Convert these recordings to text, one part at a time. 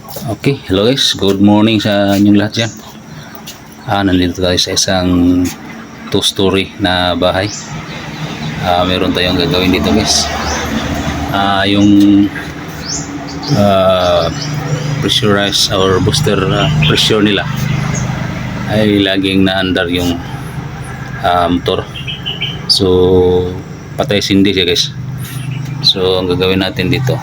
Okay, hello guys. Good morning sa inyong lahat dyan. Nandito tayo sa isang two-story na bahay. Meron tayong gagawin dito guys. Yung pressurized or booster pressure nila ay laging na-under yung motor. So, patay sindi siya guys. So, ang gagawin natin dito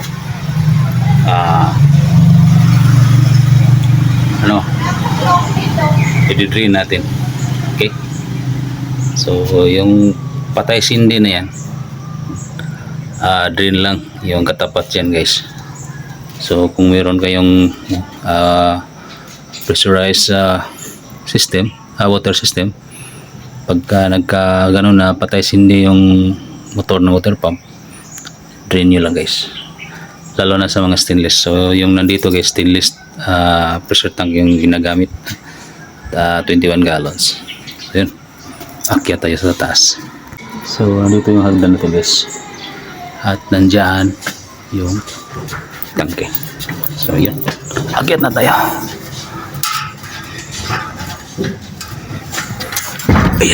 i-drain natin. Okay, so yung patay sindi na yan, drain lang yung katapat yan guys. So kung meron kayong pressurized system, water system, pagka nagka gano'n na patay sindi yung motor na water pump, drain nyo lang guys, lalo na sa mga stainless. So yung nandito guys, stainless pressure tank yung ginagamit, 21 gallons. So yun, akyat tayo sa taas. So nandito yung hagdan natin guys, at nandyan yung tangke. So yun, akyat na tayo. Ay.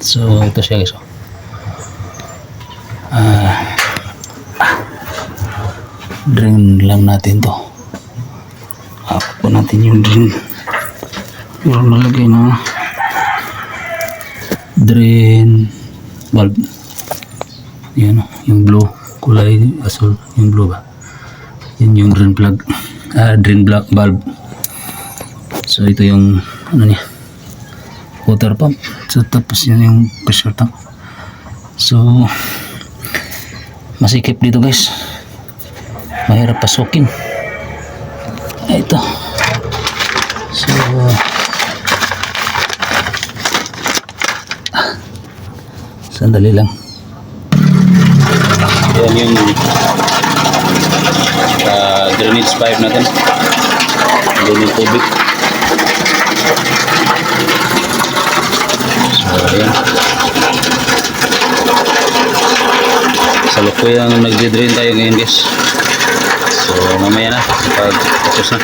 So ito siya guys. Drain lang natin to. Ako natin yung drain. Yung nalagay na drain valve. Yan, yung blue, kulay asul, yung blue ba? Yan yung drain plug, drain valve. So ito yung ano niya, water pump. So tapos yan yung pressure tank. So masikip dito guys, mahirap pasukin. Ito. So sandali lang. Yan yung drainage pipe natin, drainage tubig. So ayan, salukuyang nagdi-drain tayo ngayon guys. So mamaya na pag tapos na.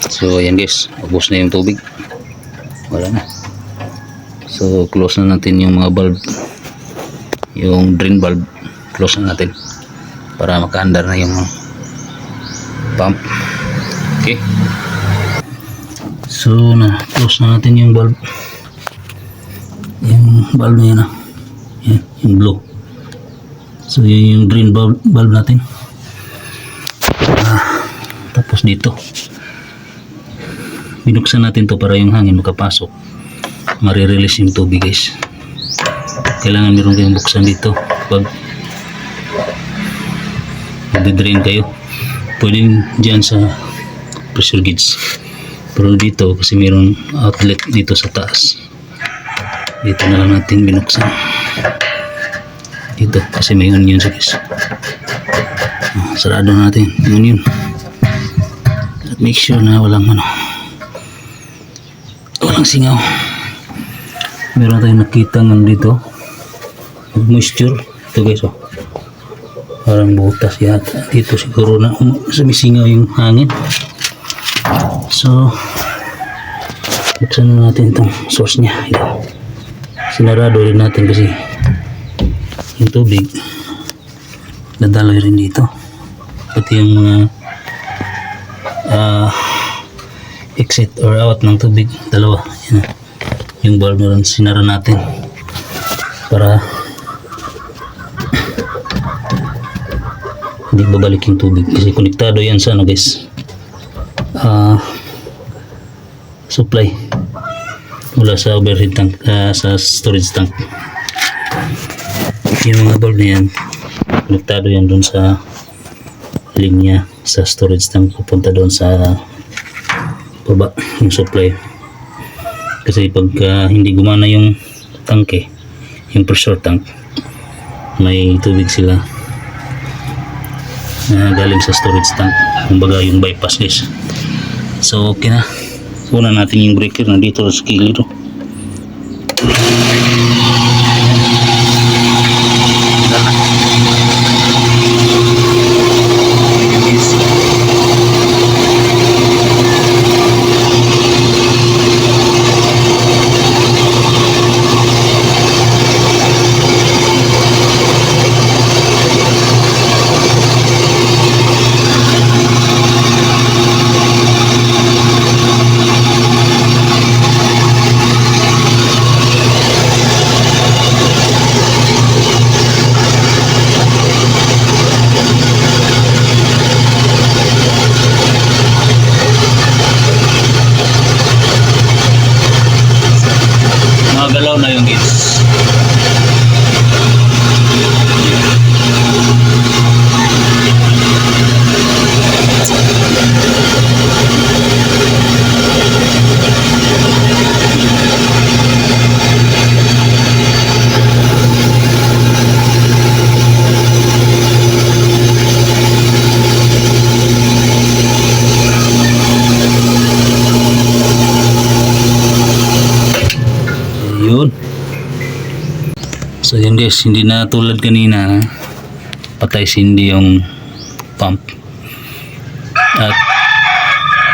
So ayan guys, ubos na yung tubig, wala na. So close na natin yung mga valve, yung drain valve, close na natin para maka-under na yung pump. Okay, so na close na natin yung valve, na yan, yan yung blue. So yun yung drain valve natin. Tapos dito binuksan natin to para yung hangin makapasok, marirelease yung tubig guys. Kailangan meron kayong buksan dito pag magdi-drain kayo. Pwedeng dyan sa pressure gauge, pero dito kasi meron outlet dito sa taas, dito na lang natin binuksan dito kasi may onion siya guys. Sarado natin yung onion at make sure na walang walang singaw. Meron tayong nakita ng dito moisture ito guys, parang butas yata dito, siguro na sumisingaw yung hangin. So buksan na natin itong source nya. Sinarado rin natin kasi yung tubig nadaloy rin dito, pati yung mga exit or out ng tubig, dalawa. Yan, yung valve na rin sinara natin para hindi babalik yung tubig kasi konektado yan sa guys, supply mula sa overhead tank, sa storage tank. Yung mga valve na yan konektado yan dun sa linya sa storage tank, pupunta doon sa baba yung supply. Kasi pag hindi gumana yung tangke, yung pressure tank, may tubig sila na galing sa storage tank, kumbaga yung bypass guys. So okay na, una natin yung breaker na dito sa kilid. guys, hindi na tulad kanina, patay sindi yung pump. At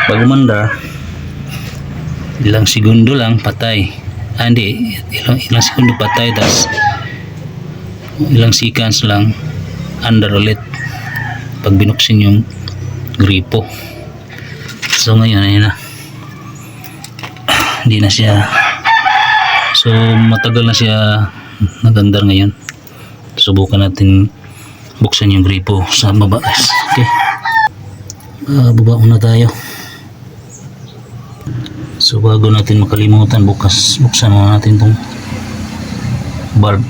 pag umandar, ilang segundo lang patay. Hindi, ilang segundo patay, tas ilang seconds lang andar ulit pag binuksin yung gripo. So ngayon, ayun na, hindi na siya, so matagal na siya nagandar ngayon. Subukan natin buksan yung gripo sa baba, guys. Okay, baba muna tayo. So bago natin makalimutan, buksan muna natin tong bulb.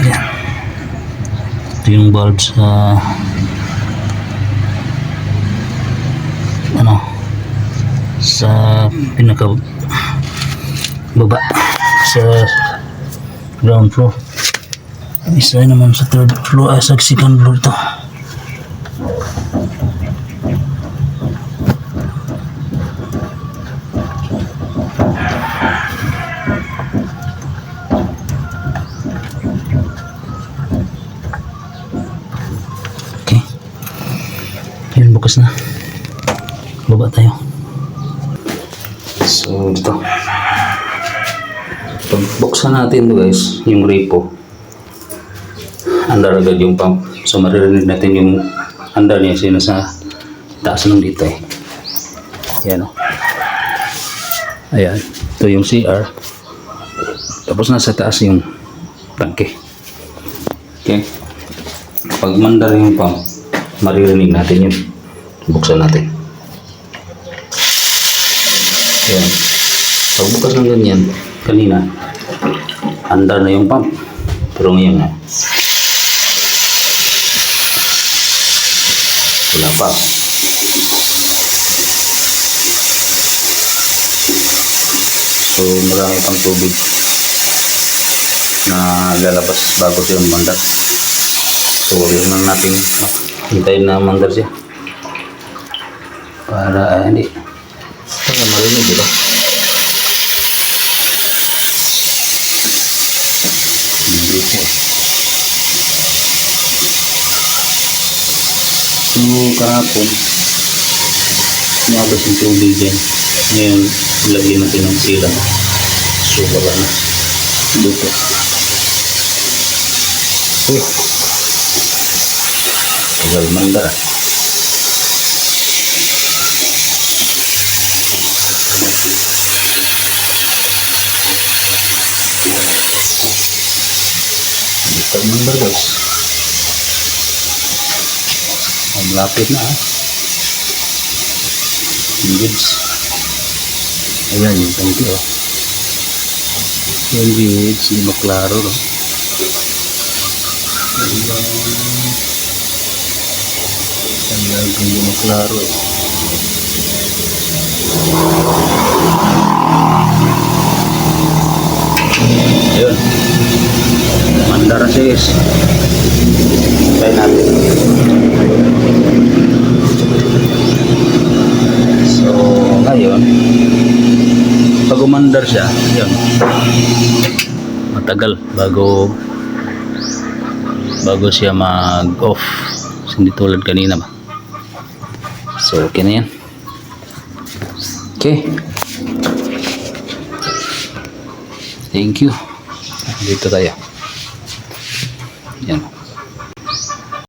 Ayan, ito yung bulb sa sa pinaka baba sa ground floor. Isa naman sa third floor, sa second floor to. Okay, yun, bukas na, baba tayo. So dito, pag buksan natin to, guys, yung gripo, andar agad yung pump. So maririnig natin yung andar niya, sino sa taas ng dito eh. Ayan o. Ayan, ito yung CR. Tapos nasa taas yung tangke. Okay, pag mandar yung pump, maririnig natin yun. Buksan natin. Ayan. Pagbukas ng ganyan, kanina, andar na yung pump. Pero ngayon na, wala pa. So marami pang tubig na lalabas bago siya mandar. So huwag lang natin hintayin na mandar siya. Para hindi marinig, diba? So kahapon umabas yung tubig dyan. Ngayon lagyan natin ng sila. So wala na dito. Uy, tagal mandar. Pag-mandar, guys. Malapit na, ha. Yung goods. Ayan, yung tangki, oh. Yung goods, hindi maklaro, no. Ayan, hindi maklaro, eh. Ayun. Mandar siya, guys. Try natin. So ngayon, pag umandar siya, yun, matagal bago siya mag off. Hindi tulad kanina ba. So okay na yan. Okay, thank you. Dito tayo. Yan.